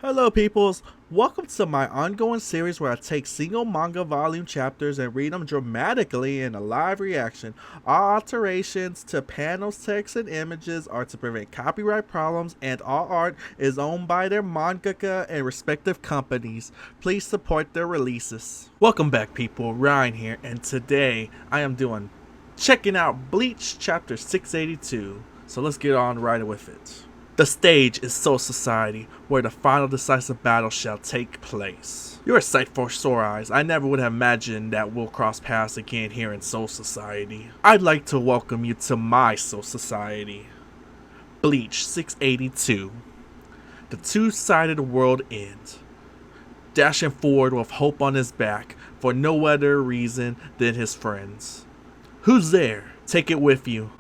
Hello peoples, welcome to my ongoing series where I take single manga volume chapters and read them dramatically in a live reaction. All alterations to panels, text, and images are to prevent copyright problems, and all art is owned by their mangaka and respective companies. Please support their releases. Welcome back people, Ryan here, and today I am checking out Bleach chapter 682. So let's get on right with it. The stage is Soul Society, where the final decisive battle shall take place. You're a sight for sore eyes. I never would have imagined that we'll cross paths again here in Soul Society. I'd like to welcome you to my Soul Society. Bleach 682. The two-sided world ends. Dashing forward with hope on his back, for no other reason than his friends. Who's there? Take it with you.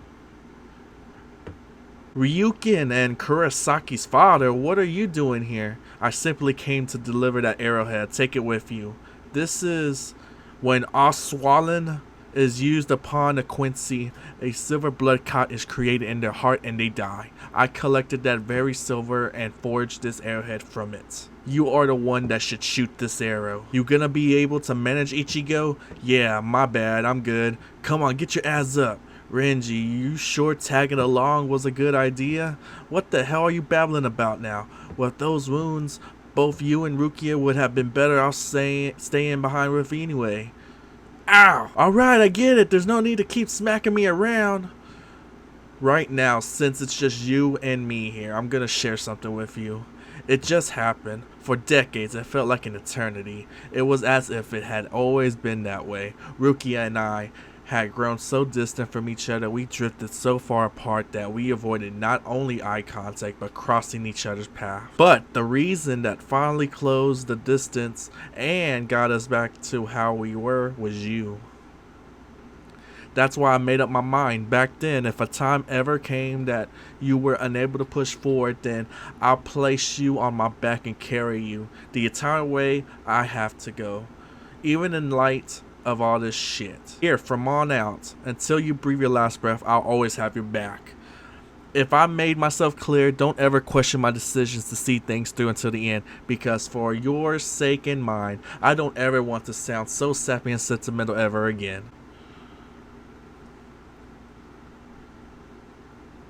Ryukin and Kurisaki's father, what are you doing here? I simply came to deliver that arrowhead. Take it with you. This is when Oswalin is used upon a Quincy, a silver blood clot is created in their heart and they die. I collected that very silver and forged this arrowhead from it. You are the one that should shoot this arrow. You gonna be able to manage Ichigo? Yeah, my bad, I'm good. Come on, get your ass up. Renji, you sure tagging along was a good idea? What the hell are you babbling about now? With those wounds, both you and Rukia would have been better off staying behind with anyway. Ow! Alright, I get it. There's no need to keep smacking me around. Right now, since it's just you and me here, I'm gonna share something with you. It just happened. For decades, it felt like an eternity. It was as if it had always been that way. Rukia and I had grown so distant from each other, we drifted so far apart that we avoided not only eye contact but crossing each other's path. But the reason that finally closed the distance and got us back to how we were was you. That's why I made up my mind back then. If a time ever came that you were unable to push forward, then I'll place you on my back and carry you the entire way I have to go, even in light of all this shit. Here, from on out, until you breathe your last breath, I'll always have your back. If I made myself clear, don't ever question my decisions to see things through until the end, because for your sake and mine, I don't ever want to sound so sappy and sentimental ever again.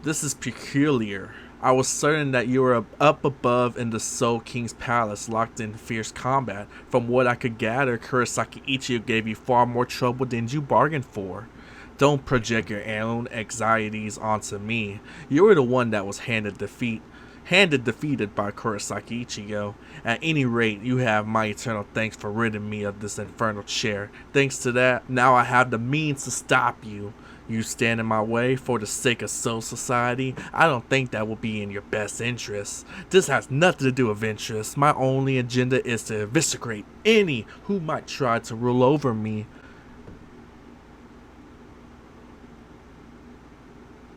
This is peculiar. I was certain that you were up above in the Soul King's palace, locked in fierce combat. From what I could gather, Kurosaki Ichigo gave you far more trouble than you bargained for. Don't project your own anxieties onto me. You were the one that was handed defeated by Kurosaki Ichigo. At any rate, you have my eternal thanks for ridding me of this infernal chair. Thanks to that, now I have the means to stop you. You stand in my way for the sake of Soul Society. I don't think that will be in your best interest. This has nothing to do with interest. My only agenda is to eviscerate any who might try to rule over me.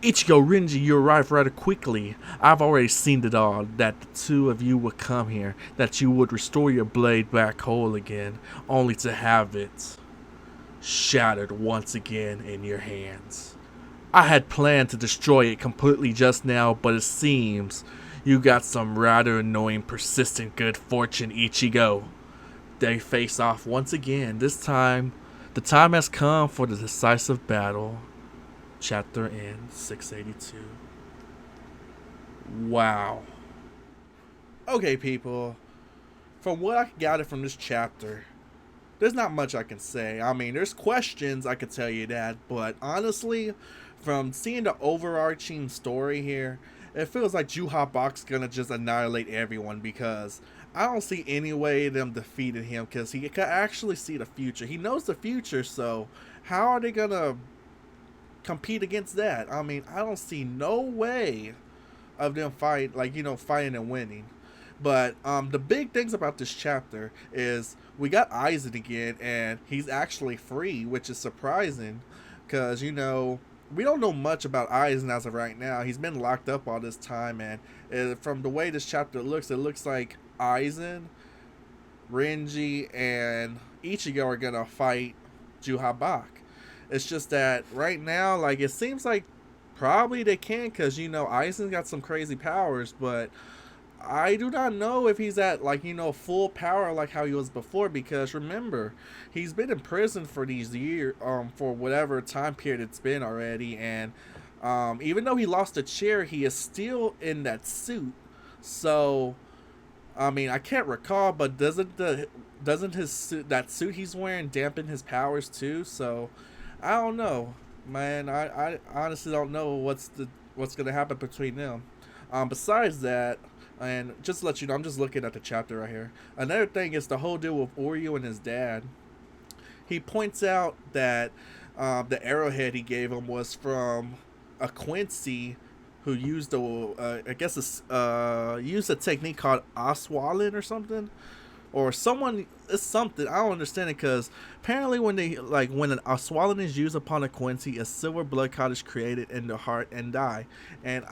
Ichigo, Renji, you arrived rather quickly. I've already seen it all, that the two of you would come here, that you would restore your blade back whole again, only to have it shattered once again in your hands. I had planned to destroy it completely just now, but it seems you got some rather annoying persistent good fortune, Ichigo. They face off once again. This time, the time has come for the decisive battle. Chapter end 682. Wow. Okay, people. From what I gathered from this chapter, there's not much I can say. I mean, there's questions, I could tell you that, but honestly, from seeing the overarching story here, it feels like Juha Bach's gonna just annihilate everyone, because I don't see any way them defeating him, because he can actually see the future. He knows the future, so how are they gonna compete against that? I mean, I don't see no way of them fighting and winning. But the big things about this chapter is we got Aizen again, and he's actually free, which is surprising, because we don't know much about Aizen as of right now. He's been locked up all this time, and from the way this chapter looks, it looks like Aizen, Renji, and Ichigo are gonna fight Juha Bach. It's just that right now, it seems like probably they can, because Aizen got some crazy powers, but I do not know if he's at, like, full power like how he was before, because remember, he's been in prison for these years, for whatever time period it's been already, and even though he lost a chair, he is still in that suit. So, I mean, I can't recall, but doesn't his suit, that suit he's wearing, dampen his powers too? So, I don't know, man. I honestly don't know what's gonna happen between them. Besides that, and just to let you know, I'm just looking at the chapter right here. Another thing is the whole deal with Oreo and his dad. He points out that the arrowhead he gave him was from a Quincy who used used a technique called Oswalin or something, or someone. It's something I don't understand it, because apparently when an Oswalin is used upon a Quincy, a silver blood clot is created in the heart and die. And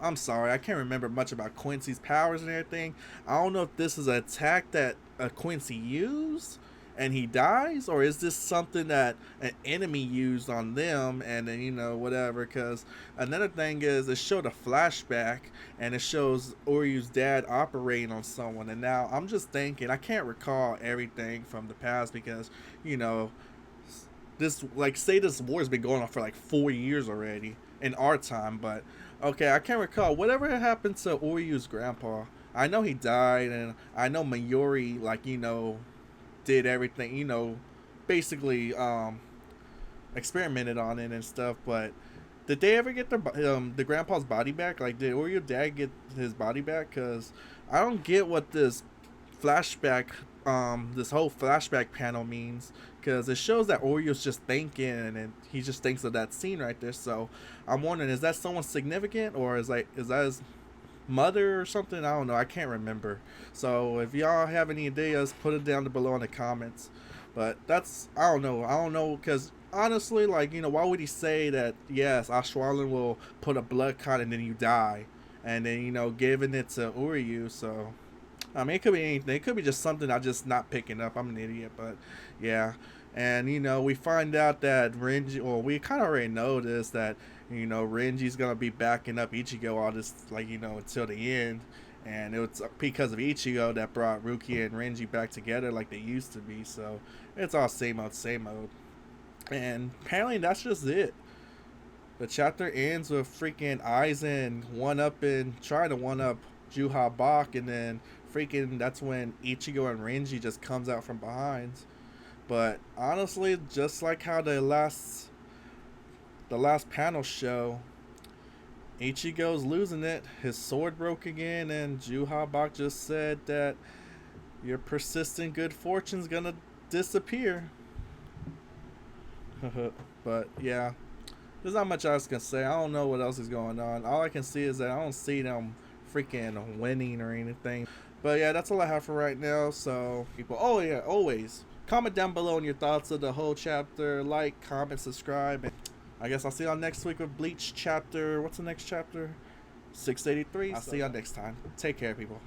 I'm sorry, I can't remember much about Quincy's powers and everything. I don't know if this is an attack that a Quincy used and he dies, or is this something that an enemy used on them, and then whatever. Because another thing is, it showed a flashback and it shows Oryu's dad operating on someone, and now I'm just thinking, I can't recall everything from the past, because this, like, say this war has been going on for like 4 years already in our time, but okay, I can't recall whatever happened to Oryu's grandpa. I know he died, and I know Mayuri, like, did everything, basically experimented on it and stuff. But did they ever get the grandpa's body back? Like, did Oreo dad get his body back? Because I don't get what this flashback, this whole flashback panel means. Because it shows that Oreo's just thinking, and he just thinks of that scene right there. So I'm wondering, is that someone significant, or is that his mother or something? I don't know, I can't remember. So if y'all have any ideas, put it down below in the comments. But that's, I don't know, because honestly, like, why would he say that, yes, Ashwalin will put a blood clot and then you die, and then giving it to Uryu? So I mean, it could be anything. It could be just something I'm just not picking up. I'm an idiot, but yeah. And we find out that Renji, well, we kind of already know this, that Renji's gonna be backing up Ichigo all this, like, until the end. And it was because of Ichigo that brought Rukia and Renji back together like they used to be. So it's all same old, same old. And apparently that's just it. The chapter ends with freaking Aizen trying to one up Juha Bach, and then freaking that's when Ichigo and Renji just comes out from behind. But honestly, just like how the last panel show, Ichigo's losing it. His sword broke again, and Juha Bach just said that your persistent good fortune's gonna disappear. But yeah, there's not much else I can say. I don't know what else is going on. All I can see is that I don't see them freaking winning or anything. But yeah, that's all I have for right now. So people, oh yeah, always comment down below on your thoughts of the whole chapter. Like, comment, subscribe, and I guess I'll see y'all next week with Bleach chapter. What's the next chapter? 683. I'll see y'all next time. Take care, people.